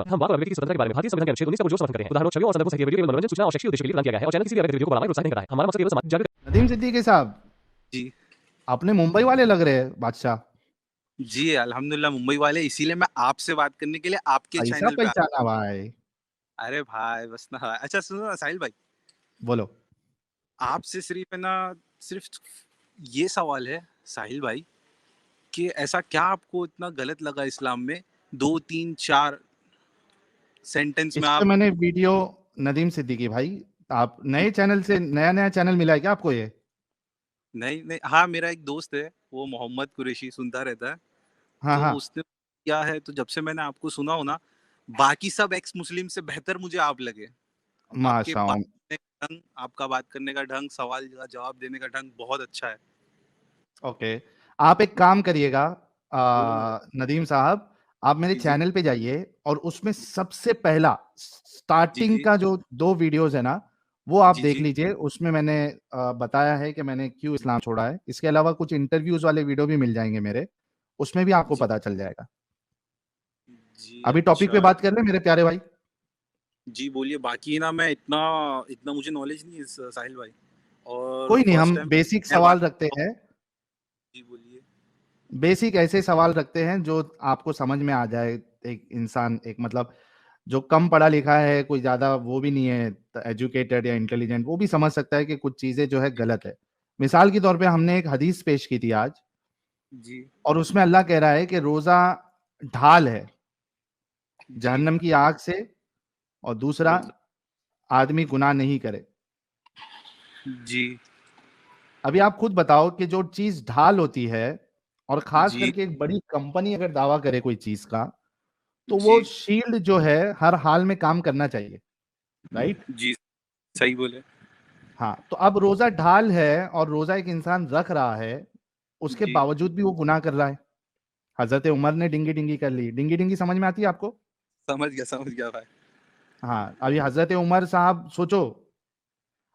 हम बात कर रहे हैं स्वतंत्रता के बारे में। भारतीय संविधान के अनुच्छेद 19 का जो समर्थन करते हैं। उदाहरणों, छवियों और संदर्भों सहित वीडियो केवल मनोरंजन, सूचना और शैक्षिक उद्देश्य के लिए प्रदान किया गया है और चैनल किसी भी व्यक्ति को बनाना या प्रोत्साहित नहीं करता है। हमारा मकसद केवल समाज जागरूक। नदीम सिद्दीकी साहब, जी आपने मुंबई वाले लग रहे हैं बादशाह। जी अल्हम्दुलिल्लाह मुंबई वाले, इसीलिए मैं आपसे बात करने के लिए आपके ऐसा चैनल पे पहचाना भाई। अरे भाई बस ना। अच्छा सुनो ना साहिल भाई, बोलो। आपसे सिर्फ है ना, सिर्फ ये सवाल है साहिल भाई कि ऐसा क्या आपको इतना गलत लगा इस्लाम में, 2 3 4 सेंटेंस इस में पे आप। मैंने वीडियो, नदीम सिद्दीकी भाई, आप नए चैनल से नया चैनल मिला है क्या आपको ये? नहीं नहीं, हाँ मेरा एक दोस्त है, वो मोहम्मद कुरैशी सुनता रहता है, हाँ तो हाँ, उसने क्या है, तो जब से मैंने आपको सुना हो ना, बाकी सब एक्स मुस्लिम से बेहतर मुझे आप लगे। आपके बात माशाल्लाह। करने का ढंग, आपका बात करने का ढंग, सवाल का जवाब देने का ढंग बहुत अच्छा है। ओके, आप एक काम करिएगा बोलो ना। नदीम साहब, आप मेरे जी जी चैनल पे जाइए और उसमें सबसे पहला जी स्टार्टिंग जी का जो 2 वीडियोस है ना, वो आप जी देख जी लीजिए। उसमें मैंने बताया है कि मैंने क्यों इस्लाम छोड़ा है। इसके अलावा कुछ इंटरव्यूज वाले वीडियो भी मिल जाएंगे मेरे, उसमें भी आपको जी पता चल जाएगा। जी अभी टॉपिक पे अच्छा। बात कर ले मेरे प्यारे भाई। जी बोलिए, बाकी ना मैं इतना इतना मुझे नॉलेज नहीं है साहिल भाई, और कोई नहीं, फर्स्ट हम टाइम बेसिक मैं सवाल बात। रखते हैं। जी बोलिए। बेसिक ऐसे सवाल रखते हैं जो आपको समझ में आ जाए। एक इंसान, एक मतलब जो कम पढ़ा लिखा है, कोई ज्यादा वो भी नहीं है एजुकेटेड या इंटेलिजेंट, वो भी समझ सकता है कि कुछ चीजें जो है गलत है। मिसाल के तौर पे हमने एक हदीस पेश की थी आज, जी और उसमें अल्लाह कह रहा है कि रोजा ढाल है जी जहन्नम की आग से, और दूसरा, बिल्कुल। आदमी गुनाह नहीं करे। जी अभी आप खुद बताओ कि जो चीज ढाल होती है, और खास जी करके एक बड़ी कंपनी अगर दावा करे कोई चीज का, तो वो जी शील्ड जो है हर हाल में काम करना चाहिए, राइट? जी सही बोले। हाँ, तो अब रोजा ढाल है और रोजा एक इंसान रख रहा है, उसके जी बावजूद भी वो गुनाह कर रहा है। हजरत उमर ने डिंगी डिंगी कर ली। डिंगी डिंगी समझ में आती है आपको? समझ गया भाई। हाँ, अभी हजरत उमर साहब सोचो,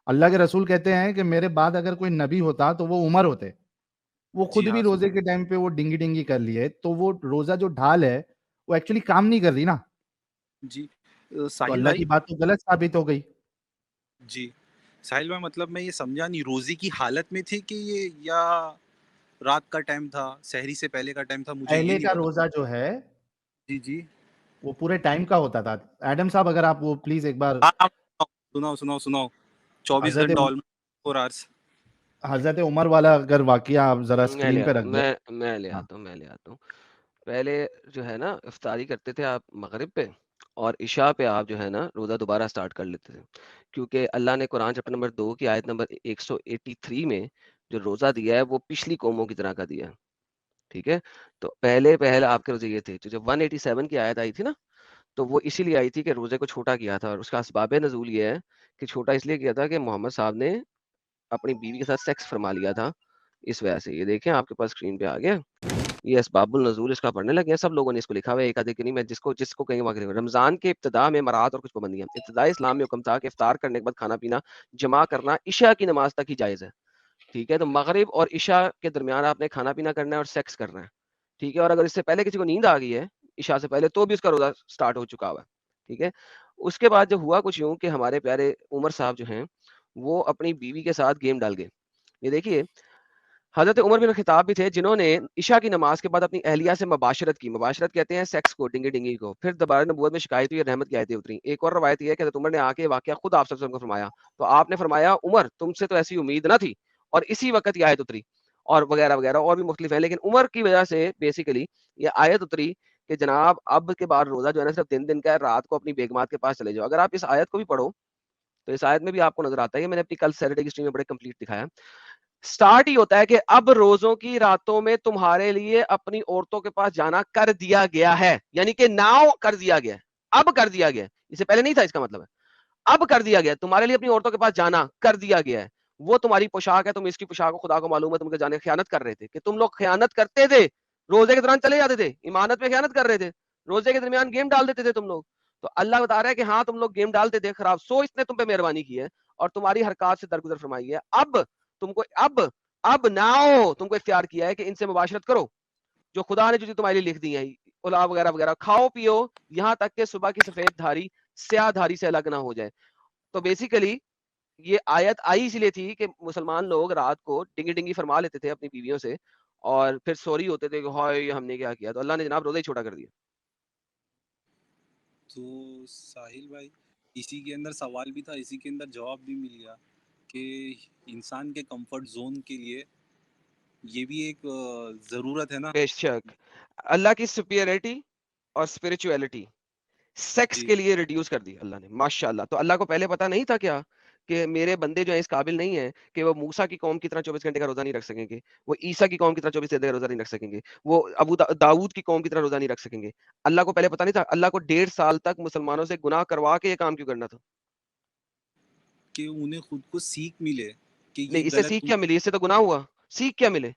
अल्लाह के रसूल कहते हैं कि मेरे बाद अगर कोई नबी होता तो वो उमर होते। वो जी खुद भी हाँ रोजे के टाइम पे वो डिंगी डिंगी कर लिए, तो वो रोजा जो ढाल है वो एक्चुअली काम नहीं कर रही ना। जी तो साहिल अल्लाह भाई। की बात तो गलत साबित हो गई। जी साहिल भाई, मतलब मैं ये समझा नहीं, रोजे की हालत में थे कि ये, या रात का टाइम था, सहरी से पहले का टाइम था, मुझे ये पहले नहीं का पता। रोजा जो है जी जी वो पूरे टाइम का होता था। एडम साहब, अगर आप वो प्लीज एक बार, हाँ हाँ, सुनाओ सुनाओ सुनाओ। 24 घंटा, हजरत ऑलमोस्ट 4 आवर्स। हजरत उमर वाला अगर वाकया आप जरा मैं ले स्क्रीन पे रख दो। मैं ले हाँ आता हूँ, मैं ले आता हूँ। पहले जो है ना, इफ्तारी करते थे आप मगरिब पे, और इशा पे आप जो है ना रोज़ा दोबारा स्टार्ट कर लेते थे, क्योंकि अल्लाह ने कुरान चैप्टर नंबर 2 की आयत नंबर 183 में जो रोज़ा दिया है वो पिछली कौमों की तरह का दिया है। ठीक है? तो पहले पहले आपके रोज़े ये थे। तो जब 187 की आयत आई थी ना, तो वो इसीलिए आई थी कि रोज़े को छोटा किया था, और उसका असबाब नज़ूल ये है कि छोटा इसलिए किया था कि मोहम्मद साहब ने अपनी बीवी के साथ सेक्स फरमा लिया था, इस वजह से। ये देखें, आपके पास स्क्रीन पे आ गया। ये असबाबुल नज़ूल इसका पढ़ने लगे हैं, सब लोगों ने इसको लिखा हुआ है, एक आधे के नहीं। मैं जिसको जिसको कहीं वहाँ लिखा, रमज़ान के इब्तिदा में मराहत और कुछ पाबंदियाँ। इब्तिदाई इस्लाम में हुक्म था कि इफ्तार करने के बाद खाना पीना जमा करना इशा की नमाज तक ही जायज़ है। ठीक है? तो मगरिब और इशा के दरमियान आपने खाना पीना करना है और सेक्स करना है। ठीक है? और अगर इससे पहले किसी को नींद आ गई है इशा से पहले, तो भी उसका रोज़ा स्टार्ट हो चुका हुआ है। ठीक है? उसके बाद जो हुआ कुछ यूँ कि हमारे प्यारे उमर साहब जो हैं, वो अपनी बीवी के साथ गेम डाल गए। ये देखिए, हज़रत उमर बिन ख़त्ताब भी थे जिन्होंने इशा की नमाज के बाद अपनी अहलिया से मुबाशरत की। मुबाशरत कहते हैं सेक्स को, डिंगी-डिंगी को। फिर दोबारा नबूवत में शिकायत हुई, रहमत की आयतें उतरी। एक और रवायत ये है कि हज़रत उमर ने आके वाक़या खुद आप सल्लल्लाहु अलैहि वसल्लम को फरमाया। तो आपने फरमाया, उमर तुमसे तो ऐसी उम्मीद ना थी, और इसी वक़्त ये आयत उतरी, और वगैरह-वगैरह और भी मुख्तलिफ है। लेकिन उमर की वजह से बेसिकली ये आयत उतरी कि जनाब अब के बाद रोज़ा जो है ना सिर्फ़ 3 दिन का है, रात को अपनी बेगमात के पास चले जाओ। अगर आप इस आयत को भी पढ़ो, तो इस आयत में भी आपको नज़र आता है, ये मैंने अपनी कल सैटरडे की स्ट्रीम में बड़े कंप्लीट दिखाया। स्टार्ट ही होता है कि अब रोजों की रातों में तुम्हारे लिए अपनी औरतों के पास जाना कर दिया गया है, यानी कि नाउ कर दिया गया है, अब कर दिया गया है। इससे पहले नहीं था, इसका मतलब है अब कर दिया गया है। तुम्हारे लिए अपनी औरतों के पास जाना कर दिया गया है। वो तुम्हारी पोशाक है, तुम इसकी पोशाक को खुदा को मालूम है, तुम जाने खयानत कर रहे थे, कि तुम लोग खयानत करते थे, रोजे के दौरान चले जाते थे, इमानत में खयानत कर रहे थे, रोजे के दरमियान गेम डाल देते थे तुम लोग। तो अल्लाह बता रहा है कि हाँ तुम लोग गेम डालते थे, खराब सो इसने तुम पे मेहरबानी की है और तुम्हारी हरकत से दरगुजर फरमाई है। अब तुमको अब नाओ तुमको इख्तियार किया है कि इनसे मुबाशरत करो, जो खुदा ने जो तुम्हारे लिए लिख दी है। पुलाव वगैरह वगैरह खाओ पियो, यहाँ तक के सुबह की सफेद धारी स्याह धारी से अलग ना हो जाए। तो बेसिकली ये आयत आई इसलिए थी कि मुसलमान लोग रात को डिंगी डिंगी फरमा लेते थे अपनी बीवियों से और फिर सॉरी होते थे कि हाय हमने क्या किया, तो अल्लाह ने जनाब रोजा ही छोटा कर दिया। तो साहिल भाई, इसी के अंदर सवाल भी था, इसी के अंदर जवाब भी मिल गया कि इंसान के कंफर्ट जोन के लिए ये भी एक जरूरत है ना। बेशक अल्लाह की सुपीरियरिटी और स्पिरिचुअलिटी सेक्स जी के लिए रिड्यूस कर दी अल्लाह ने, माशाल्लाह। तो अल्लाह को पहले पता नहीं था क्या कि मेरे बंदे जो है इस काबिल नहीं है कि वो मूसा की कौम की तरह 24 घंटे का रोजा नहीं रख सकेंगे, वो ईसा की कौम की तरह 24 घंटे का रोजा नहीं रख सकेंगे, वो दाऊद की कौम की तरह रोजा नहीं रख सकेंगे। अल्लाह को पहले पता नहीं था? अल्लाह को 1.5 साल तक मुसलमानों से गुनाह करवा के ये काम क्यों करना था? कि उन्हें खुद को सीख मिले कि ये नहीं, इससे गलत सीख तुम। क्या मिली? इससे तो गुनाह हुआ। सीख क्या मिले?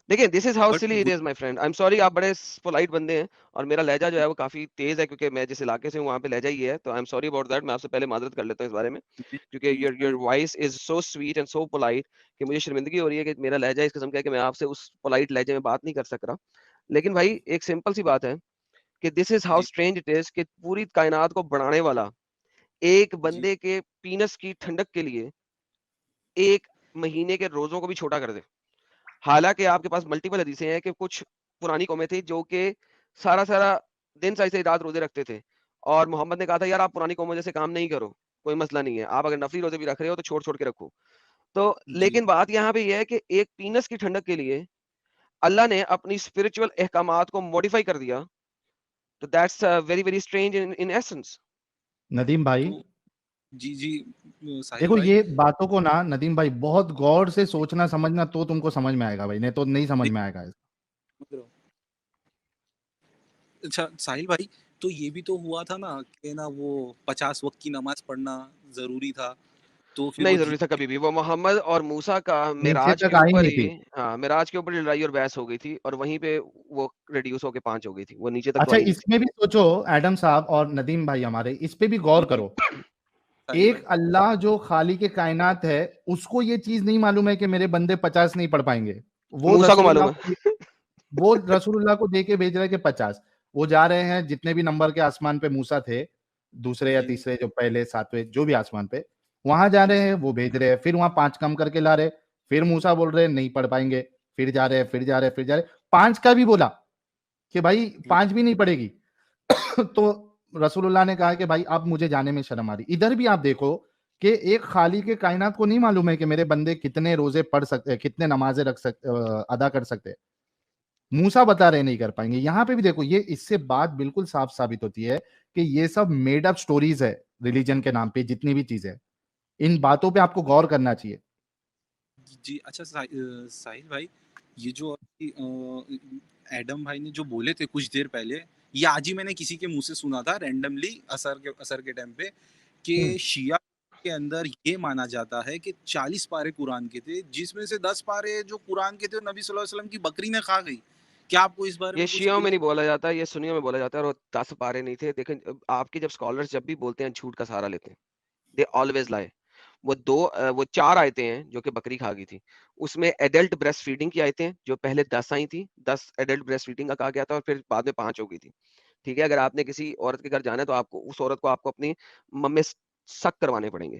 देखिए this is how but silly it is my friend. I am sorry, आप बड़े पोलाइट बंदे हैं और मेरा लहजा जो है वो काफी तेज है क्योंकि मैं जिस इलाके से हूँ वहाँ पे लहजा ही है, तो I am sorry about that. मैं आपसे पहले माजरत कर लेता हूँ इस बारे में क्योंकि your voice is so sweet and so polite कि मुझे शर्मिंदगी हो रही है कि मेरा लहजा इस किस्म का है कि मैं आपसे उस पोलाइट लहजे में बात नहीं कर सक रहा। लेकिन भाई एक सिंपल सी बात है कि दिस इज हाउ जी स्ट्रेंज इट इज कि पूरी कायनात को बढ़ाने वाला एक जी बंदे के पीनस की ठंडक के लिए एक महीने के रोजों को भी छोटा कर दे। हालांकि आपके पास मल्टीपल हदीसें हैं कि कुछ पुरानी कौमें थी जो कि सारा सारा दिन सारी सारी रात रोजे रखते थे और मोहम्मद ने कहा था यार आप पुरानी कौमों जैसे काम नहीं करो, कोई मसला नहीं है, आप अगर नफली रोजे भी रख रहे हो तो छोड़ छोड़ के रखो। तो जी लेकिन बात यहाँ पे यह है कि एक पीनस की ठंडक के लिए अल्लाह ने अपनी स्पिरिचुअल अहकामात को मॉडिफाई कर दिया। तो that's very very strange in essence. Nadeem भाई, तो जी जी साहिल देखो भाई। ये बातों को ना नदीम भाई बहुत गौर से सोचना समझना तो तुमको समझ में आएगा भाई, नहीं तो नहीं समझ देख, में आएगा। समझ रहे हो। अच्छा साहिल भाई, तो ये भी तो हुआ था ना कि ना वो 50 वक्त की नमाज पढ़ना जरूरी था, तो फिर नहीं वो जरूरी था कभी भी। वो मोहम्मद और मूसा का नीचे मिराज तक के आई ऊपर नहीं ही, थी। हाँ मिराज के ऊपर लड़ाई और बहस हो गई थी और वहीं पे वो रिड्यूस होके 5 हो गई थी, वो नीचे तक तो अच्छा आई नहीं थी। इसमें भी सोचो एडम साहब और नदीम भाई हमारे, इस पे भी गौर जी करो। साहिल एक भाई। अल्लाह जो खाली के कायनात है, उसको ये चीज नहीं मालूम है कि मेरे बंदे 50 नहीं पढ़ पाएंगे। वो मूसा को रसूलुल्लाह मालूम को है। वो रसूलुल्लाह को दे के भेज रहे हैं कि 50। वो जा रहे हैं जितने भी नंबर के आसमान पे मूसा थे, दूसरे या जी तीसरे, जो पहले सातवें जो भी आसमान पे, वहां जा रहे जी हैं, वो भेज रहे हैं, फिर वहां 5 कम करके ला रहे, फिर मूसा बोल रहे हैं नहीं पढ़ पाएंगे, फिर जा रहे हैं, फिर जा रहे हैं, फिर जा रहे हैं, 5 का भी बोला कि भाई 5 भी नहीं पड़ेगी। तो रसूलुल्लाह ने कहा कि भाई अब मुझे जाने में शर्म आ रही। इधर भी आप देखो कि एक खाली के कायनात को नहीं मालूम है कि मेरे बंदे कितने रोजे पढ़ सकते हैं, कितने नमाजें अदा कर सकते हैं। मूसा बता रहे नहीं कर पाएंगे। यहाँ पे भी देखो, ये इससे बात बिल्कुल साफ साबित होती है कि ये सब मेड अप स्टोरीज है रिलीजन के नाम पे। जितनी भी चीजें, इन बातों पे आपको गौर करना चाहिए। जी। अच्छा साहिल भाई, ये जो अभी, एडम भाई ने जो बोले थे कुछ देर पहले, ये आज ही मैंने किसी के मुंह से सुना था रैंडमली असर के टाइम पे, कि हम्म। शिया के अंदर ये माना जाता है कि 40 पारे कुरान के थे, जिसमें से 10 पारे जो कुरान के थे वो नबी सल्लल्लाहु अलैहि वसल्लम की बकरी ने खा गई। क्या आपको इस बारे ये में कुछ शियों में इल्म? नहीं बोला जाता, ये सुन्नियों में बोला जाता है और 10 पारे नहीं थे। देखें आपके जब स्कॉलर्स जब भी बोलते हैं झूठ का सहारा लेते हैं, दे ऑलवेज लाई। वो 4 आयतें हैं जो कि बकरी खा गई थी। उसमें एडल्ट ब्रेस्ट फीडिंग की आयतें हैं जो पहले 10 आई थी, 10 एडल्ट ब्रेस्ट फीडिंग का कहा गया था और फिर बाद में 5 हो गई थी। ठीक है, अगर आपने किसी औरत के घर जाना है तो आपको उस औरत को आपको अपनी मम्मी सक करवाने पड़ेंगे।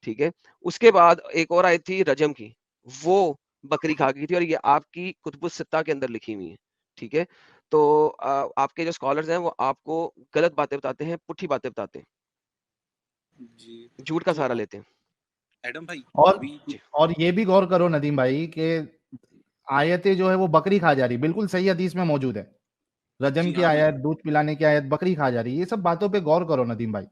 ठीक है, उसके बाद एक और आयत थी रजम की, वो बकरी खा गई थी और ये आपकी कुतुबुस सित्ता के अंदर लिखी हुई है। ठीक है, तो आपके जो स्कॉलर्स हैं वो आपको गलत बातें बताते हैं, पुट्ठी बातें बताते हैं, जी। झूठ का तो सहारा लेते हैं। एडम भाई, और अभी कुछ। जी और ये भी गौर करो नदीम भाई कि आयतें जो है वो बकरी खा जा रही, बिल्कुल सही हदीस में मौजूद है। रजम जी की हाँ, आयत, दूध पिलाने की आयत, बकरी खा जा रही है। ये सब बातों पे गौर करो नदीम भाई।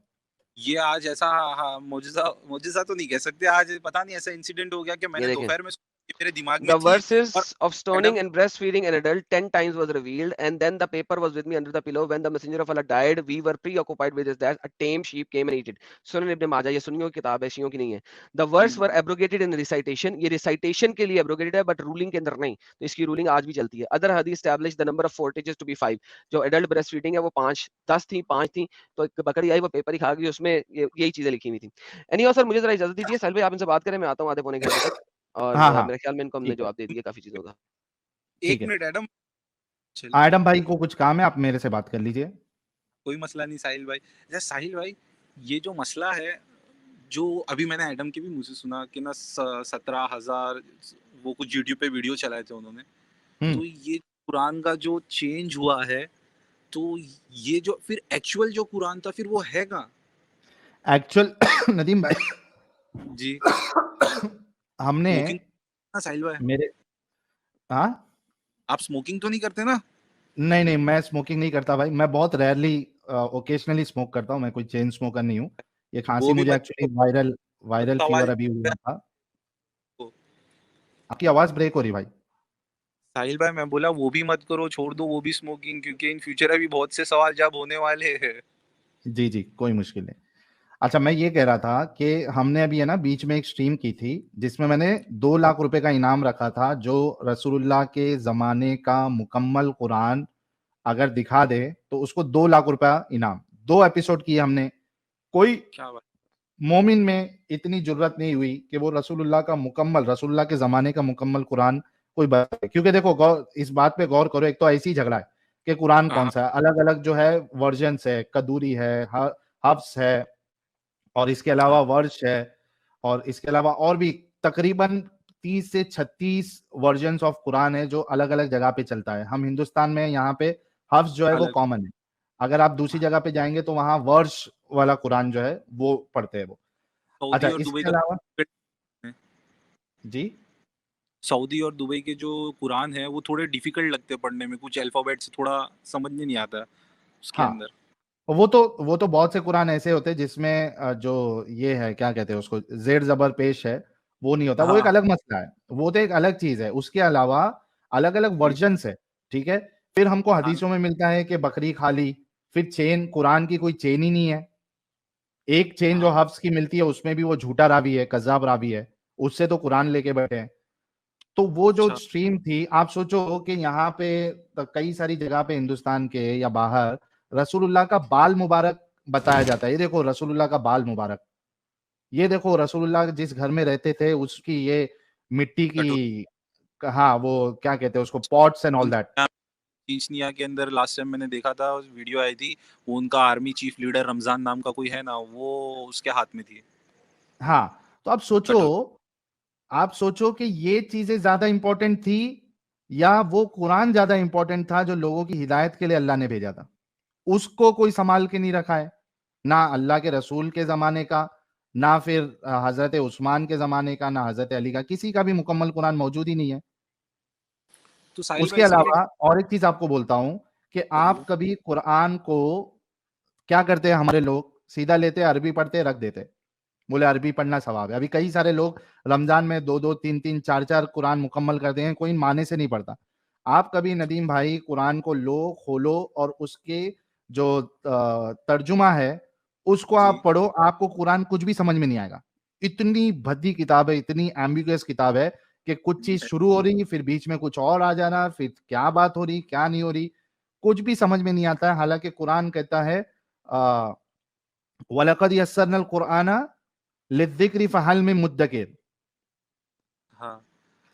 ये आज ऐसा, हाँ, मुजजा मुजजा तो नहीं कह सकते, आज पता नहीं ऐसा इंसिडेंट हो गया कि ये मैंने देखें, दोपहर में ये मेरे दिमाग में the थी। verses और of stoning Adam, and breastfeeding an adult 10 times was revealed, and then the paper was with me under the pillow. When the messenger of Allah died, we were preoccupied with his death. A tame sheep came and ate it. Sunan Ibn Majah, ये सुन्नियों की किताब है, शियों की नहीं है। The verse were abrogated in recitation. ये recitation के लिए abrogated है, but ruling के अंदर नहीं। तो इसकी ruling आज भी चलती है। Other hadith established the number of fortages to be 5. जो adult breastfeeding है वो 5, 10 थी, 5 थी। तो एक बकरी आई, वो पेपर ही खा गई, उसमें यही चीजें लिखी हुई थी। Anyhow सर, मुझे जरा इजाजत दीजिए। साहिल भाई आप इनसे बात करें, मैं आता हूँ आधे पौने घंटे तक। और हाँ हाँ, मेरे ख्याल में इनको हमने ठीक है, जवाब दे दिया काफी चीजों का। ठीक एक है। मिनट एडम, चलिए एडम भाई को कुछ काम है, आप मेरे से बात कर लीजिए। कोई मसला नहीं साहिल भाई। अच्छा साहिल भाई, ये जो मसला है, जो अभी मैंने एडम के भी मुंह से सुना कि ना 17,000 वो कुछ यूट्यूब पे वीडियो चलाए थे उन्होंने, तो ये कुरान का जो चेंज हुआ है, तो ये जो फिर एक्चुअल जो कुरान था फिर वो है कहाँ? एक्चुअल नदीम भाई, जी। हमने स्मोकिंग ना साहिल भाई, मेरे हाँ आप स्मोकिंग तो नहीं करते ना? नहीं नहीं, मैं स्मोकिंग नहीं करता भाई। मैं बहुत रेयरली ओकेजनली स्मोक करता हूँ। मैं कोई चेन स्मोकर नहीं हूँ। ये खांसी वो भी मुझे मत एक्चुअली वायरल वायरल सवाल फीवर अभी हुआ था। को। आपकी आवाज ब्रेक हो रही भाई। साहिल भाई मैं बोला वो भी मत करो, छोड़ दो वो भी स्मोकिंग, क्योंकि इन फ्यूचर अभी बहुत से सवाल जवाब होने वाले हैं। जी जी, कोई मुश्किल नहीं। अच्छा, मैं ये कह रहा था कि हमने अभी है ना बीच में एक स्ट्रीम की थी जिसमें मैंने 2 लाख रुपए का इनाम रखा था, जो रसूलुल्लाह के जमाने का मुकम्मल कुरान अगर दिखा दे तो उसको 2 लाख रुपया इनाम। 2 एपिसोड किए हमने। कोई क्या बात। मोमिन में इतनी जुर्रत नहीं हुई कि वो रसूलुल्लाह के जमाने का मुकम्मल कुरान कोई बताए। क्योंकि देखो, इस बात पे गौर करो, एक तो ऐसी झगड़ा है कि कुरान कौन हाँ सा है, अलग अलग जो है वर्जन्स है, कदूरी है, हफ्स है, और इसके अलावा हाँ वर्ष है, और इसके अलावा और भी तकरीबन 30 से 36 वर्जन्स ऑफ कुरान है जो अलग अलग जगह पे चलता है। हम हिंदुस्तान में यहाँ पे हफ्स जो है वो अलग। कॉमन है। अगर आप दूसरी जगह पे जाएंगे तो वहां वर्ष वाला कुरान जो है वो पढ़ते हैं वो। सऊदी अच्छा, और दुबई इसके का अलावा है। जी, सऊदी और दुबई के जो कुरान है वो थोड़े डिफिकल्ट लगते हैं पढ़ने में, कुछ अल्फाबेट से थोड़ा समझ में नहीं आता उसके हाँ, अंदर। वो तो बहुत से कुरान ऐसे होते हैं जिसमें जो ये है, क्या कहते हैं उसको, जेर जबर पेश है, वो नहीं होता। वो एक हाँ अलग मसला है, वो तो एक अलग चीज है। उसके अलावा अलग अलग जी। वर्जन्स है, ठीक है। फिर हमको हाँ हदीसों में मिलता है कि बकरी खा ली। फिर चेन, कुरान की कोई चेन ही नहीं है। एक चेन जो हाँ। हफ्स की मिलती है उसमें भी वो झूठा रावी है, कज़्ज़ाब रावी है। उससे तो कुरान लेके बैठे हैं। तो वो जो अच्छा। स्ट्रीम थी, आप सोचो कि यहाँ पे कई सारी जगह पे हिंदुस्तान के या बाहर रसूलुल्लाह का बाल मुबारक बताया जाता है। ये देखो रसूलुल्लाह का बाल मुबारक, ये देखो रसूलुल्लाह जिस घर में रहते थे उसकी ये मिट्टी कटोरी। की, हाँ वो क्या कहते हैं उसको, पॉट्स एंड ऑल दैट। चीचनिया के अंदर लास्ट टाइम मैंने देखा था, वीडियो आई थी, वो उनका आर्मी चीफ लीडर रमजान नाम का कोई है ना, वो उसके हाथ में थी हाँ, तो कटोरी। आप सोचो कि ये चीजें ज्यादा इंपॉर्टेंट थी या वो कुरान ज्यादा इंपॉर्टेंट था जो लोगों की हिदायत के लिए अल्लाह ने भेजा था। उसको कोई संभाल के नहीं रखा है, ना अल्लाह के रसूल के जमाने का, ना फिर हजरत उस्मान के जमाने का, ना हजरत अली का, किसी का भी मुकम्मल कुरान मौजूद ही नहीं है। तो साहिल भाई उसके इसके लिए अलावा और एक चीज आपको बोलता हूं कि आप बोलिए। कभी कुरान को क्या करते हैं, हमारे लोग सीधा लेते, अरबी पढ़ते, रख देते, बोले अरबी पढ़ना सवाब है। अभी कई सारे लोग रमजान में 2-2, 3-3, 4-4 कुरान मुकम्मल करते हैं, कोई माने से नहीं पढ़ता। आप कभी नदीम भाई कुरान को लो, खोलो, और उसके जो तर्जुमा है उसको जी। आप पढ़ो, आपको कुरान कुछ भी समझ में नहीं आएगा। इतनी भद्दी किताब है, इतनी एम्बिगुअस किताब है कि कुछ चीज शुरू हो रही, फिर बीच में कुछ और आ जाना, फिर क्या बात हो रही, क्या नहीं हो रही, कुछ भी समझ में नहीं आता है। हालांकि कुरान कहता है वलकद यस्सरनल कुराना लिद्दिक्रि फहल मिन मुद्दकिर, हाँ।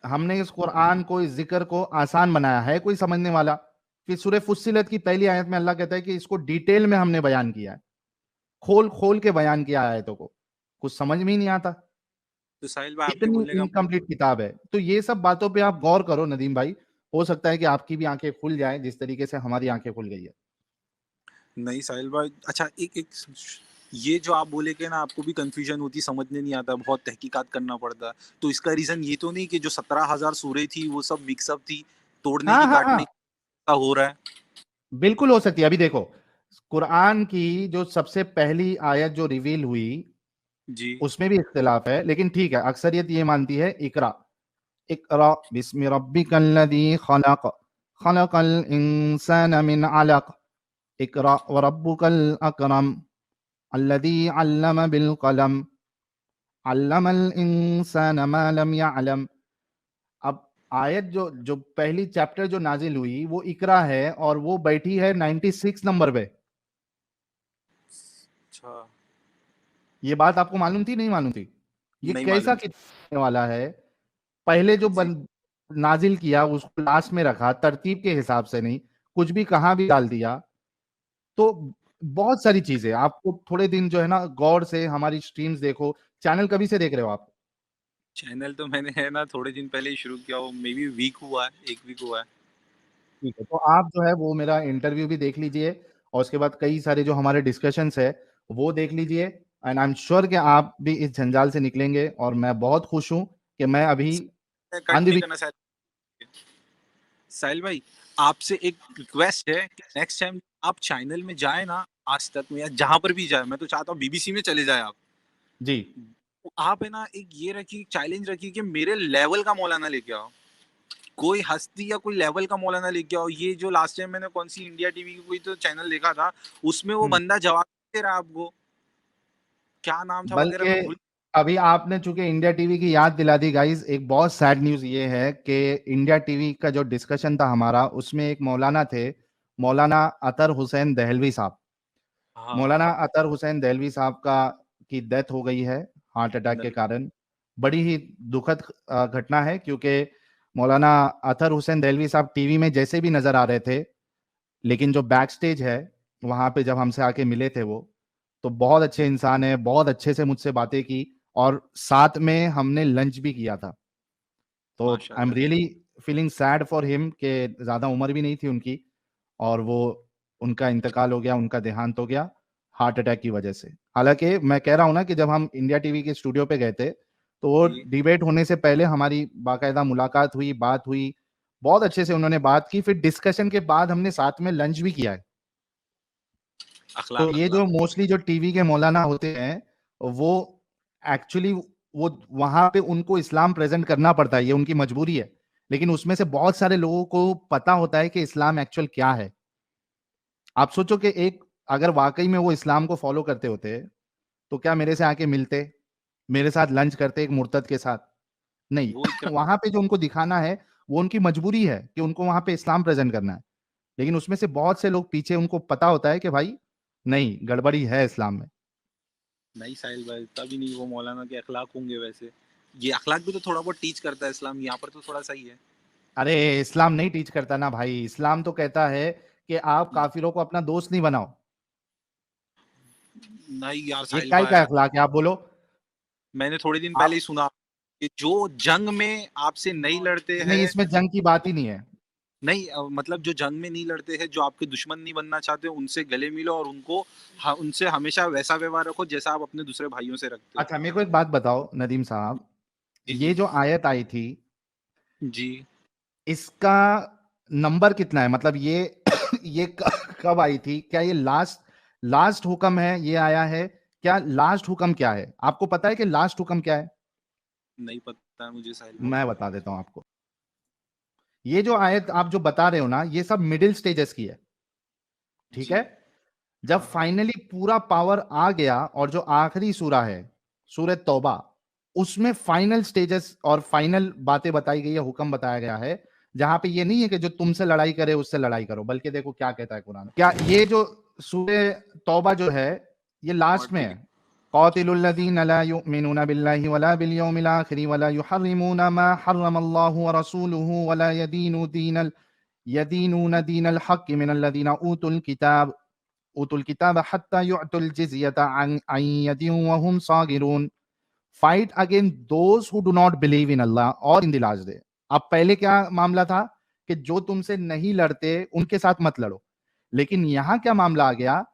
हमने इस कुरान को, इस जिक्र को आसान बनाया है कोई समझने वाला। फिर सूरह फुस्सिलत की पहली आयत में अल्लाह कहता है कि इसको डिटेल में हमने बयान किया है, खोल खोल के बयान किया आयतों को, कुछ समझ में ही नहीं आता। तो साहिल भाई आपके इतनी बोलने का इनकम्प्लीट किताब है। तो ये सब बातों पे आप गौर करो नदीम भाई, हो सकता है कि आपकी भी आंखें खुल जाए जिस तरीके से हमारी आंखें खुल गई है। नहीं साहिल भाई। अच्छा एक एक ये जो आप बोले कि ना आपको भी कंफ्यूजन होती, समझने नहीं आता, बहुत तहकीकात करना पड़ता, तो इसका रीजन ये तो नहीं कि जो 17,000 सूरह थी वो सब मिक्सअप थी, तोड़ने हाँ की हाँ काटने हाँ, का हो रहा है? बिल्कुल हो सकती है। अभी देखो, कुरान की जो सबसे पहली आयत जो रिवील हुई जी। उसमें भी इख्तिलाफ है, लेकिन ठीक है, अक्सरियत ये मानती है इकरा, इकरा बिस्मि रब्बिकल्लज़ी खलक, खलकल इंसान मिन अलक, इकरा व रब्बुकल अकरम, अल्लज़ी अल्लम बिल कलम, अल्लमल इंसान मा लम यअलम। अब आयत जो जो पहली चैप्टर जो नाजिल हुई वो इकरा है, और वो बैठी है 96 नंबर पे। अच्छा। ये बात आपको मालूम थी, नहीं मालूम थी? ये नहीं कैसा मालूम थी। किताब वाला है, पहले जो जी। नाजिल किया उसको लास्ट में रखा, तरतीब के हिसाब से नहीं, कुछ भी कहाँ भी डाल दिया। तो बहुत सारी चीजें आपको थोड़े दिन जो है ना गौर से हमारी स्ट्रीम्स देखो। चैनल कभी से देख रहे हो आप? चैनल तो मैंने है ना थोड़े दिन पहले ही शुरू किया हो, मे बी वीक हुआ है, 1 वीक हुआ है। ठीक है, तो आप जो है वो मेरा इंटरव्यू भी देख लीजिए और उसके बाद कई सारे जो हमारे डिस्कशंस है वो देख लीजिए। एंड आई एम श्योर कि आप भी इस जंजाल से निकलेंगे और मैं बहुत खुश हूं कि मैं अभी कट नहीं करना साहिल भाई, आपसे एक रिक्वेस्ट है कि नेक्स्ट टाइम आप चैनल में जाए ना, आज तक में या जहां पर भी जाए, मैं तो चाहता हूँ बीबीसी में चले जाए आप। जी आप है ना एक ये रखिए, चैलेंज रखिए कि मेरे लेवल का मौलाना लेके आओ, कोई हस्ती या कोई लेवल का मौलाना लेके आओ। ये जो लास्ट टाइम मैंने कौन सी इंडिया टीवी की कोई तो चैनल देखा था, उसमें वो बंदा जवाब दे रहा है आपको, क्या नाम था वगैरह बल्कि मैं भूल। अभी आपने चूंकि इंडिया टीवी की याद दिला दी गाइस, एक बहुत सैड न्यूज ये है कि इंडिया टीवी का जो डिस्कशन था हमारा उसमें एक मौलाना थे, मौलाना अतर हुसैन दहलवी साहब। मौलाना हाँ अतर हुसैन दहलवी साहब का की डेथ हो गई है हार्ट अटैक के कारण। बड़ी ही दुखद घटना है क्योंकि मौलाना अतर हुसैन दहलवी साहब टीवी में जैसे भी नजर आ रहे थे, लेकिन जो बैक स्टेज है वहां पे जब हमसे आके मिले थे वो, तो बहुत अच्छे इंसान है, बहुत अच्छे से मुझसे बातें की और साथ में हमने लंच भी किया था। तो आई एम माशाल्लाह। Really feeling sad for him कि ज्यादा उम्र भी नहीं थी उनकी और वो उनका इंतकाल हो गया, उनका देहांत हो गया हार्ट अटैक की वजह से। हालांकि मैं कह रहा हूं ना कि जब हम इंडिया टीवी के स्टूडियो पे गए थे तो वो जी डिबेट होने से पहले हमारी बाकायदा मुलाकात हुई, बात हुई, बहुत अच्छे से उन्होंने बात की, फिर डिस्कशन के बाद हमने साथ में लंच भी किया है। तो अखलाक ये अखलाक। जो मोस्टली जो टीवी के मौलाना होते हैं वो एक्चुअली वो वहां पे उनको इस्लाम प्रेजेंट करना पड़ता है, ये उनकी मजबूरी है, लेकिन उसमें से बहुत सारे लोगों को पता होता है कि इस्लाम एक्चुअल क्या है। आप सोचो कि एक अगर वाकई में वो इस्लाम को फॉलो करते होते तो क्या मेरे से आके मिलते, मेरे साथ लंच करते एक मुर्तद के साथ? नहीं। वो क्या। वहां पे जो उनको दिखाना है वो उनकी मजबूरी है कि उनको वहां पे इस्लाम प्रेजेंट करना है, लेकिन उसमें से बहुत से लोग पीछे उनको पता होता है कि भाई नहीं, गड़बड़ी है इस्लाम में। नहीं साहिल भाई, तभी नहीं वो मौलाना के अखलाक होंगे वैसे। ये अखलाक भी तो थोड़ा बहुत टीच करता है इस्लाम, यहाँ पर तो थोड़ा सही है। अरे इस्लाम नहीं टीच करता ना भाई, इस्लाम तो कहता है कि आप काफिरों को अपना दोस्त नहीं बनाओ। नहीं यार ये साहिल क्या का भाई, अखलाक है आप बोलो? मैंने थोड़े दिन पहले आप ही सुना कि जो जंग में आपसे नहीं लड़ते नहीं, हैं। इसमें जंग की बात ही नहीं है। नहीं मतलब जो जंग में नहीं लड़ते हैं, जो आपके दुश्मन नहीं बनना चाहते, उनसे गले मिलो और उनको उनसे हमेशा वैसा व्यवहार रखो जैसा आप अपने दूसरे भाइयों से रखते हो। अच्छा मेरे को एक बात बताओ नदीम साहब, जी ये जी जो आयत आई थी जी। इसका नंबर कितना है? मतलब ये ये कब आई थी? क्या ये लास्ट लास्ट हुक्म है ये आया है? क्या लास्ट हुक्म क्या है? आपको पता है कि लास्ट हुक्म क्या है? नहीं पता है मुझे साहिल भाई। मैं बता देता हूं आपको। ये जो आयत आप जो बता रहे हो ना, ये सब मिडिल स्टेजेस की है, ठीक जी है? जब हाँ हाँ। फाइनली पूरा पावर आ गया और जो आखिरी सूरा है सूरह तौबा, उसमें फाइनल स्टेजेस और फाइनल बातें बताई गई है, हुक्म बताया गया है, जहां पे ये नहीं है कि जो तुमसे लड़ाई करे उससे लड़ाई करो, बल्कि देखो क्या कहता है कुरान। क्या ये जो सूरह तौबा जो है ये और लास्ट में ठीक है, है। कातिलुल्लज़ीना ला युमिनूना बिल्लाहि वला बिल यौमिल आखिर वला युहर्रिमूना मा हर्रमल्लाहु व रसूलुहु वला यदीनूना दीनल हक़ मिनल्लज़ीना उतुल किताब हत्ता युअतुल जिज़यता अन यदिन व हुम सागिरून। Fight against those who do not believe in Allah और इन द लास्ट डे। अब पहले क्या मामला था कि जो तुमसे नहीं लड़ते उनके साथ मत लड़ो, लेकिन यहां क्या मामला आ गया?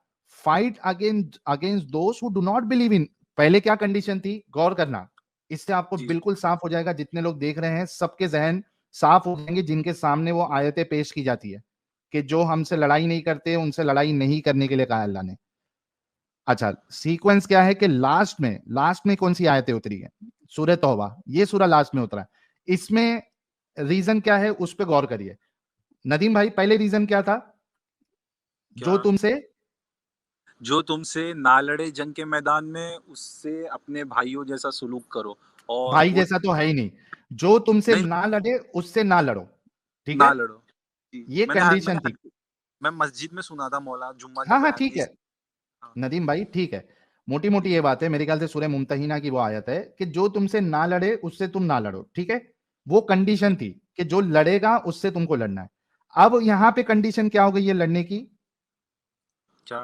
Fight against against those who do not believe इन। पहले क्या कंडीशन थी, गौर करना, इससे आपको जी बिल्कुल साफ हो जाएगा, जितने लोग देख रहे हैं सबके जहन साफ हो जाएंगे जिनके सामने वो आयतें पेश की जाती है कि जो हमसे लड़ाई नहीं करते उनसे लड़ाई नहीं करने के लिए कहा अल्लाह ने। अच्छा सीक्वेंस क्या है कि लास्ट में कौन सी आयतें उतरी है? सूरह तौबा, ये सूरा लास्ट में उतरा है। इसमें रीजन क्या है उस पर गौर करिए। नदीम भाई पहले रीजन क्या था? क्या। जो तुमसे जो तुमसे ना लड़े जंग के मैदान में, उससे अपने भाइयों जैसा सुलूक करो। और भाई वो जैसा तो है ही नहीं, जो तुमसे नहीं, ना लड़े उससे ना लड़ो, ठीक है? ना लड़ो। जी ये कंडीशन थी। मैं मस्जिद में सुना था, मौला जुम्मा हाँ जब हाँ बयान ठीक हुई। है हाँ नदीम भाई, ठीक है। मोटी मोटी ये बात है, मेरे ख्याल से सूरह मुमतहिना की वो आयत है कि जो तुमसे ना लड़े उससे तुम ना लड़ो, ठीक है? वो जी कंडीशन थी कि जो लड़ेगा उससे तुमको लड़ना है। अब यहाँ पे कंडीशन क्या हो गई है लड़ने की? क्या?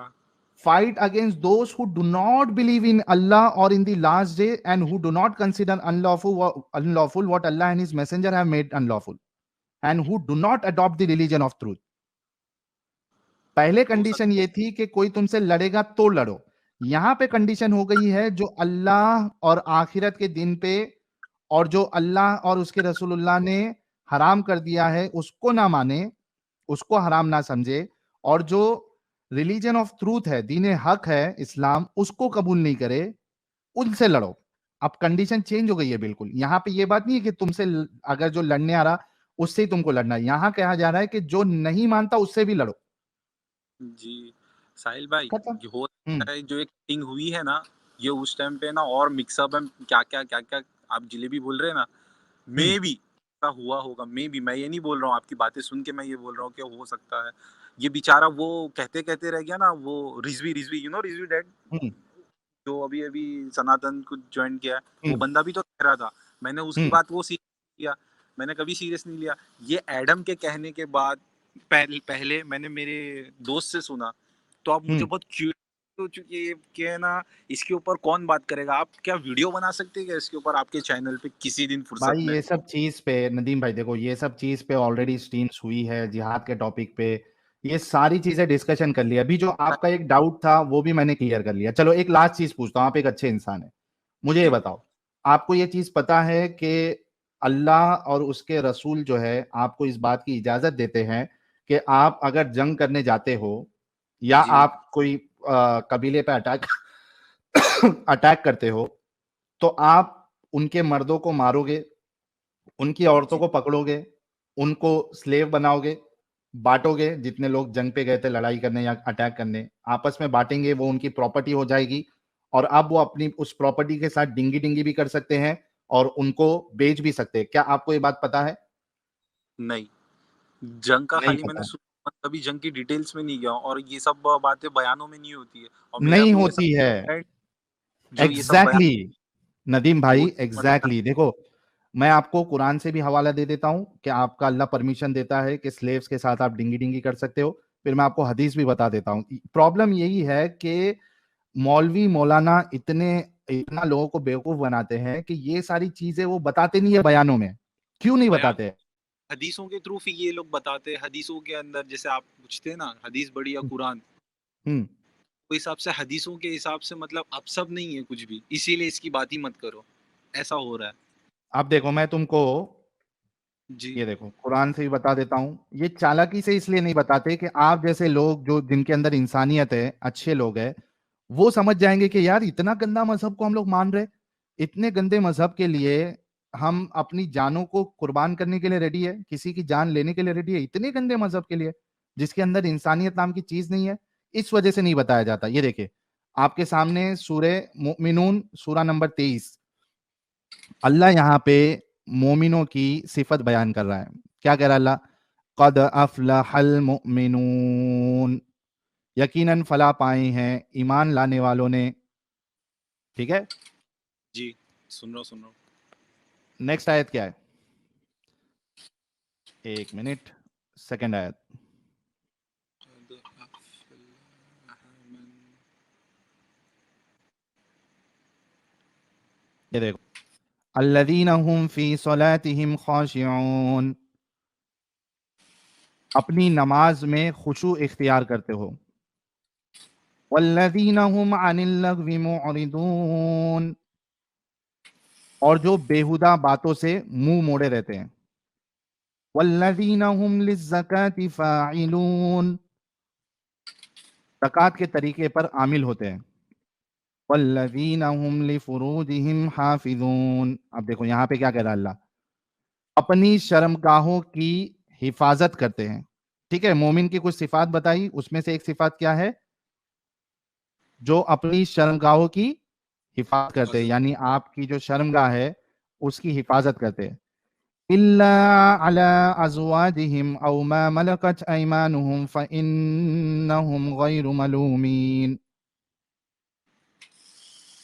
Fight against those who do not believe in Allah or in the last day and who do not consider unlawful what Allah and His Messenger have made unlawful and who do not adopt the religion of truth. पहले हो condition सकता ये थी कि कोई तुमसे लड़ेगा तो लड़ो। यहां पे कंडीशन हो गई है जो अल्लाह और आखिरत के दिन पे और जो अल्लाह और उसके रसूलुल्लाह ने हराम कर दिया है उसको ना माने, उसको हराम ना समझे, और जो रिलीजन ऑफ ट्रूथ है, दीन हक है इस्लाम, उसको कबूल नहीं करे, उनसे लड़ो। अब कंडीशन चेंज हो गई है बिल्कुल। यहां पे ये बात नहीं है कि तुमसे अगर जो लड़ने आ रहा उससे ही तुमको लड़ना है। यहां कहा जा रहा है कि जो नहीं मानता उससे भी लड़ो। जी, साहिल भाई, खत्म। ये हो सकता है जो एक मीटिंग हुई है ना, ये उस टाइम पे ना और मिक्सअप है, क्या-क्या आप जलेबी बोल रहे हैं ना, मे बी ऐसा हुआ होगा, मे बी, मैं ये नहीं बोल रहा हूँ, आपकी बातें सुन के मैं ये बोल रहा हूँ कि हो सकता है। ये बेचारा वो कहते-कहते रह गया ना, वो Rizvi, you know Rizvi dad, hmm, जो अभी-अभी सनातन को जॉइन किया है, वो हम्म, बंदा भी तो कह रहा था। मैंने उसकी हम्म, बात वो सीरियस लिया, मैंने कभी सीरियस नहीं लिया। ये एडम के कहने के बाद पहले मैंने मेरे दोस्त से सुना, तो अब मुझे हम्म। बहुत क्यूरियस हो चुकी है कि है ना, इसके ऊपर कौन बात करेगा? आप क्या वीडियो बना सकते हैं क्या इसके ऊपर आपके चैनल पे किसी दिन फुर्सत भाई में? ये सब चीज पे नदीम भाई देखो, ये सब चीज पे ऑलरेडी स्ट्रीम्स हुई है जिहाद के टॉपिक पे। ये सारी चीजें डिस्कशन कर लिया। अभी जो आपका एक डाउट था वो भी मैंने क्लियर कर लिया। चलो एक लास्ट चीज पूछता हूँ, आप एक अच्छे इंसान है, मुझे ये जी, बताओ, आपको ये चीज पता है कि अल्लाह और उसके रसूल जो है आपको इस बात की इजाजत देते हैं कि आप अगर जंग करने जाते हो या जी, आप कोई कबीले पे अटैक अटैक करते हो तो आप उनके मर्दों को मारोगे, उनकी औरतों जी, को पकड़ोगे, उनको स्लेव बनाओगे, बांटोगे, जितने लोग जंग पे गए थे लड़ाई करने या अटैक करने, आपस में बांटेंगे, वो उनकी प्रॉपर्टी हो जाएगी और अब वो अपनी उस प्रॉपर्टी के साथ डिंगी-डिंगी भी कर सकते हैं और उनको बेच भी सकते हैं। क्या आपको ये बात पता है? नहीं। जंग का नहीं खाली मैंने पता। सुना, मैं कभी जंग की डिटेल्स में नहीं गया हूँ और ये सब बातें बयानों में नहीं होती है और मेरा नहीं कोई ऐसा होती है। फ्रेंड जो ये सब बयान एग्जैक्टली नदीम वो भाई, मतलब एग्जैक्टली देखो, मैं आपको कुरान से भी हवाला दे देता हूं कि आपका अल्लाह परमिशन देता है कि स्लेव्स के साथ आप डिंगी डिंगी कर सकते हो। फिर मैं आपको हदीस भी बता देता हूं। प्रॉब्लम यही है कि मौलवी मौलाना इतना लोगों को बेवकूफ बनाते हैं कि ये सारी चीजें वो बताते नहीं है बयानों में। क्यों नहीं बयान बताते हैं? हदीसों के थ्रू फिर ये लोग बताते हैं, हदीसों के अंदर जैसे आप पूछते हैं ना हदीस बड़ी या कुरान, हम्म। तो हिसाब से हदीसों के हिसाब से मतलब अब सब नहीं है कुछ भी, इसीलिए इसकी बात ही मत करो, ऐसा हो रहा है। अब देखो मैं तुमको जी, ये देखो कुरान से भी बता देता हूं। ये चालाकी से इसलिए नहीं बताते कि आप जैसे लोग जो जिनके अंदर इंसानियत है, अच्छे लोग हैं, वो समझ जाएंगे कि यार इतना गंदा मजहब को हम लोग मान रहे, इतने गंदे मजहब के लिए हम अपनी जानों को कुर्बान करने के लिए रेडी है, किसी की जान लेने के लिए रेडी है, इतने गंदे मजहब के लिए जिसके अंदर इंसानियत नाम की चीज नहीं है। इस वजह से नहीं बताया जाता। ये देखिए आपके सामने सूरे मुमिनून सूरा नंबर 23, अल्लाह यहाँ पे मोमिनों की सिफत बयान कर रहा है। क्या कह रहा है अल्लाह? कद अफलहल मुमिनून, यकीनन फला पाए हैं ईमान लाने वालों ने। ठीक है, जी, सुन रहा हूँ। नेक्स्ट आयत क्या है? एक मिनट, सेकंड आयत। ये देखो, अल्लदीन हुम फी सलातिहिम खाशिऊन, अपनी नमाज में खुशू इख्तियार करते हो। वल्लदीन हुम अनिल लग्वी मुअरिदून, और जो बेहुदा बातों से मुंह मोड़े रहते हैं। वल्लदीन हुम लिज़्ज़काति फ़ाइलून, ज़कात के तरीके पर आमिल होते हैं। वल्लदीन हुम लिफ़ुरूजिहिम हाफ़िज़ून, अब देखो यहाँ पे क्या कह रहा है अल्लाह? अपनी शर्मगाहों की हिफाजत करते हैं। ठीक है, मोमिन की कुछ सिफात बताई, उसमें से एक सिफात क्या है? जो अपनी शर्मगाहों की हिफाजत करते हैं, यानी आपकी जो शर्मगाह है उसकी हिफाजत करते हैं। इल्ला अला अज़वाजिहिम औ मा मलकत अयमानुहुम फ़इन्नहुम गैरु मलूमीन,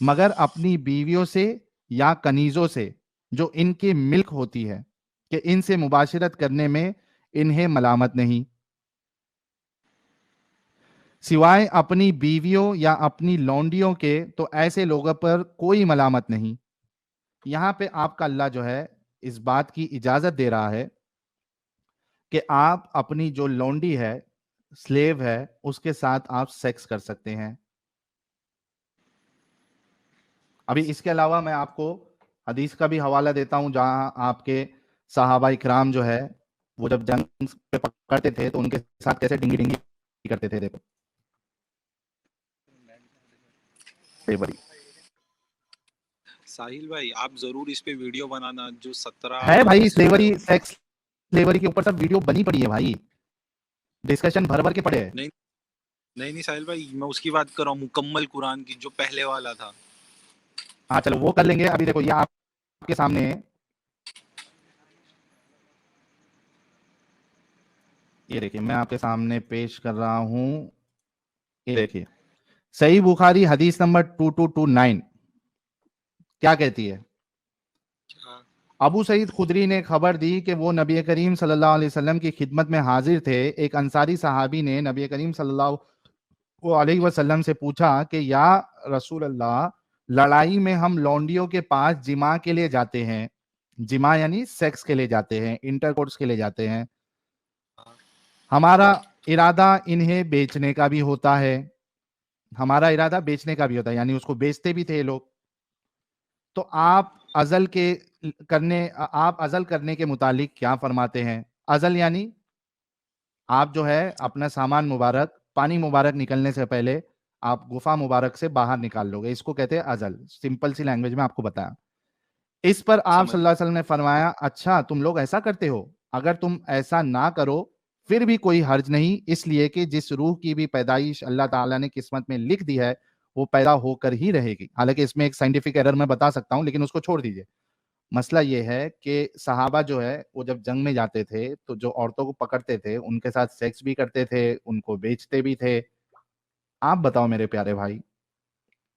मगर अपनी बीवियों से या कनीजों से जो इनकी मिल्क होती है कि इनसे मुबाशरत करने में इन्हें मलामत नहीं, सिवाय अपनी बीवियों या अपनी लौंडियों के, तो ऐसे लोगों पर कोई मलामत नहीं। यहां पे आपका अल्लाह जो है इस बात की इजाजत दे रहा है कि आप अपनी जो लौंडी है, स्लेव है, उसके साथ आप सेक्स कर सकते हैं। अभी इसके अलावा मैं आपको हदीस का भी हवाला देता हूं, जहां आपके सहाबा इकराम जो है वो जब जंग पे पकड़ते थे तो उनके साथ कैसे डिंगी डिंगी करते थे। देखो ये बड़ी साहिल भाई आप जरूर इस पे वीडियो बनाना, जो 17 है भाई, स्लेवरी, सेक्स स्लेवरी के ऊपर सब वीडियो बनी पड़ी है भाई, डिस्कशन भर भर के पड़े हैं। नहीं साहिल भाई, मैं उसकी बात कर रहा हूँ, मुकम्मल कुरान की, जो पहले वाला था। हाँ चलो वो कर लेंगे। अभी देखो ये आपके सामने है, ये देखिए मैं आपके सामने पेश कर रहा हूं। ये देखिए सही बुखारी हदीस नंबर 2229 क्या कहती है। अबू सईद खुदरी ने खबर दी कि वो नबी करीम सल्लल्लाहु अलैहि वसल्लम की खिदमत में हाजिर थे। एक अंसारी सहाबी ने नबी करीम सल्लल्लाहु अलैहि वसल्लम से पूछा कि या रसूल अल्लाह, लड़ाई में हम लौंडियों के पास जिमा के लिए जाते हैं, जिमा यानी सेक्स के लिए जाते हैं, इंटरकोर्स के लिए जाते हैं, हमारा इरादा इन्हें बेचने का भी होता है, हमारा इरादा बेचने का भी होता है, यानी उसको बेचते भी थे ये लोग। तो आप अजल करने के मुतालिक क्या फरमाते हैं। अजल यानी आप जो है अपना सामान मुबारक, पानी मुबारक निकलने से पहले आप गुफा मुबारक से बाहर निकाल लोगे, इसको कहते हैं अजल। सिंपल सी लैंग्वेज में आपको बताया। इस पर आप समझ सल्लल्लाहु अलैहि वसल्लम ने फरमाया, अच्छा तुम लोग ऐसा करते हो, अगर तुम ऐसा ना करो फिर भी कोई हर्ज नहीं, इसलिए कि जिस रूह की भी पैदाइश अल्लाह ताला ने किस्मत में लिख दी है वो पैदा होकर ही रहेगी। हालांकि इसमें एक साइंटिफिक एरर मैं बता सकता हूं, लेकिन उसको छोड़ दीजिए। मसला ये है कि सहाबा जो है वो जब जंग में जाते थे तो जो औरतों को पकड़ते थे उनके साथ सेक्स भी करते थे, उनको बेचते भी थे। आप बताओ मेरे प्यारे भाई,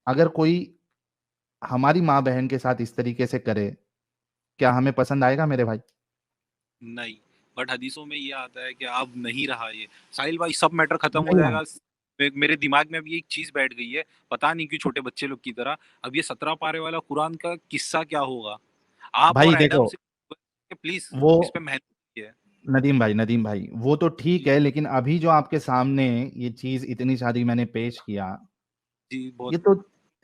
अगर कोई हमारी माँ बहन के साथ इस तरीके से करे, क्या हमें पसंद आएगा मेरे भाई? नहीं, बट हदीसों में ये आता है कि अब नहीं रहा ये। साहिल भाई सब मैटर खत्म हो नहीं जाएगा। मेरे दिमाग में अभी एक चीज बैठ गई है, पता नहीं क्यों, छोटे बच्चे लोग की तरह। अब ये 17 पारे वाला कुरान का किस्सा क्या होगा? आप भाई और एडम देखो से प्लीज वो इस पे मेहनत कीजिए। नदीम भाई वो तो ठीक जी है, लेकिन अभी जो आपके सामने ये चीज इतनी सारी मैंने पेश किया, जी ये बहुत। तो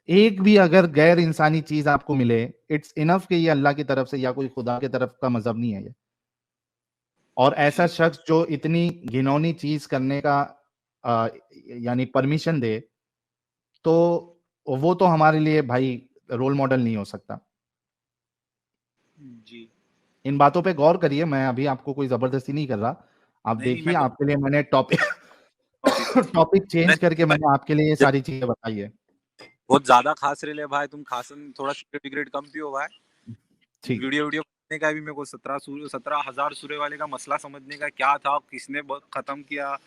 एक भी अगर गैर इंसानी चीज आपको मिले, इट्स इनफ कि ये अल्लाह की तरफ से या कोई खुदा की तरफ का मजहब नहीं है ये। और ऐसा जी शख्स जो इतनी घिनौनी चीज करने का यानी परमिशन दे, तो वो तो हमारे लिए भाई रोल मॉडल नहीं हो सकता। जी इन बातों पे गौर करिए, मैं अभी आपको कोई जबरदस्ती नहीं कर रहा। आप नहीं देखिए, मैं आपके लिए मैंने टॉपिक टॉपिक टॉपिक चेंज करके भाई, मैंने आपके लिए ये सारी चीजें बताई है। बहुत ज्यादा खास रहे भाई, तुम खासन थोड़ा सिगरेट कम पियो भाई। ठीक। वीडियो वीडियो करने का भी मेरे को 17,000 सूरे वाले का मसला समझने का क्या था, किसने खत्म किया,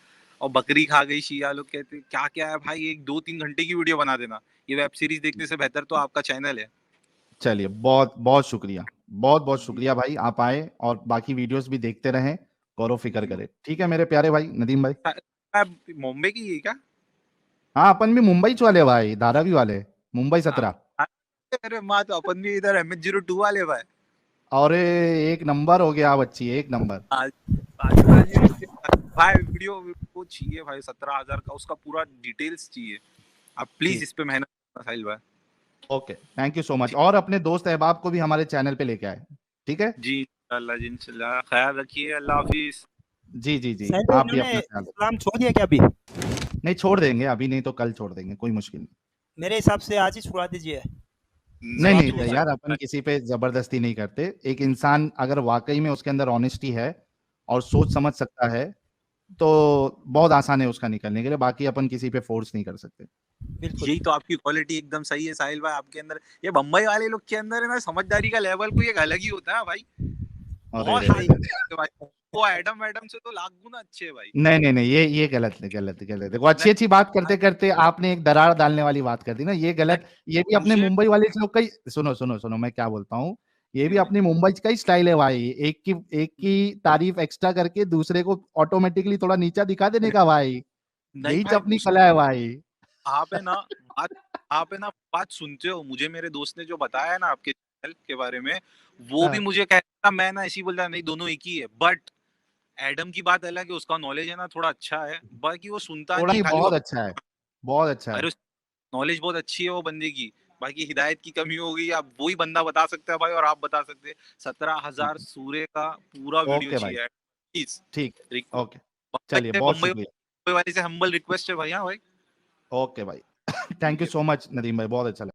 और बकरी खा गई शिया लोग कहते क्या क्या है भाई। एक 2-3 घंटे की वीडियो बना देना, ये वेब सीरीज देखने से बेहतर तो आपका चैनल है। चलिए बहुत बहुत शुक्रिया, बहुत बहुत जी शुक्रिया भाई, आप आए और बाकी वीडियोस भी देखते रहें, गौर फिक्र जी। करें। ठीक है मेरे प्यारे भाई नदीम भाई। आप मुंबई की है क्या? हाँ अपन भी मुंबई वाले भाई, धारावी वाले, मुंबई हाँ, 17। अरे माँ तो अपन भी इधर MH02 वाले भाई। और एक नंबर हो गया बच्ची, एक नंबर। भाई वीडियो को चाहिए भाई 17,000 का, उसका पूरा डिटेल्स चाहिए। आप प्लीज ठीक, इस पे मेहनत करना साहिल भाई। Okay, thank you so much. जी और अपने दोस्त अहबाब को भी हमारे चैनल पे लेके आए, ठीक है। जी इंशाल्लाह जी, इंशाल्लाह ख्याल रखिए, अल्लाह हाफिज। जी जी जी, साहिल भाई आप भी इन्होंने अपना ख्याल रखें। इस्लाम छोड़ दिया क्या अभी? नहीं छोड़ देंगे, अभी नहीं तो कल छोड़ देंगे, कोई मुश्किल नहीं। मेरे हिसाब से आज ही छुड़ा दीजिए। नहीं सवाब नहीं मिलेगा। यार, अपन किसी पे जबरदस्ती नहीं करते। एक इंसान अगर वाकई में उसके अंदर ऑनेस्टी है और सोच समझ सकता है, तो बहुत आसान है उसका निकलने के लिए। बाकी अपन किसी पे फोर्स नहीं कर सकते। बिल्कुल। यही तो आपकी क्वालिटी एकदम सही है साहिल भाई, आपके अंदर। ये बम्बई वाले लोग के अंदर है ना, समझदारी का लेवल कोई एक अलग ही होता है भाई। अरे बहुत रे रे हाई रे। है भाई। वो एडम से तो लाख गुना अच्छे है भाई। नहीं नहीं नहीं, ये गलत है, गलत है, गलत है। वो अच्छी अच्छी बात करते करते आपने एक दरार डालने वाली बात कर दी ना, ये गलत। ये भी अपने मुझे मुंबई वाले लोग का ही, सुनो सुनो सुनो, मैं क्या बोलता हूँ, ये भी भाई। अपनी मुंबई का ही स्टाइल है भाई, एक की तारीफ एक्स्ट्रा करके दूसरे को ऑटोमेटिकली थोड़ा नीचा दिखा देने का भाई, नहीं यही भाई, अपनी उस कला है भाई। आप है ना बात आप है ना बात सुनते हो। मुझे मेरे दोस्त ने जो बताया है ना आपके चैनल के बारे में, वो भी हाँ, मुझे कहता, मैं ना ऐसे ही बोल रहा नहीं दोनों एक ही है। बट एडम की बात अलग है, उसका नॉलेज है ना थोड़ा अच्छा है, बाकी वो सुनता थोड़ा नहीं ही है, खाली वो बहुत अच्छा है, बहुत अच्छा है। अरे नॉलेज बहुत अच्छी है वो बंदे की। बाकी हिदायत की कमी हो गई, आप वही बंदा बता सकते हैं भाई, और आप बता सकते हैं। 17,000 सूर्य का पूरा वीडियो ओके भाई, चाहिए प्लीज। ठीक, ओके, बम्बई चलिए से बहुत बम्बई शुक्रिया। वाले से हम्बल रिक्वेस्ट है भाई। हाँ भाई, ओके भाई, थैंक ठीक यू है। सो मच नदीम भाई, बहुत अच्छा लगा।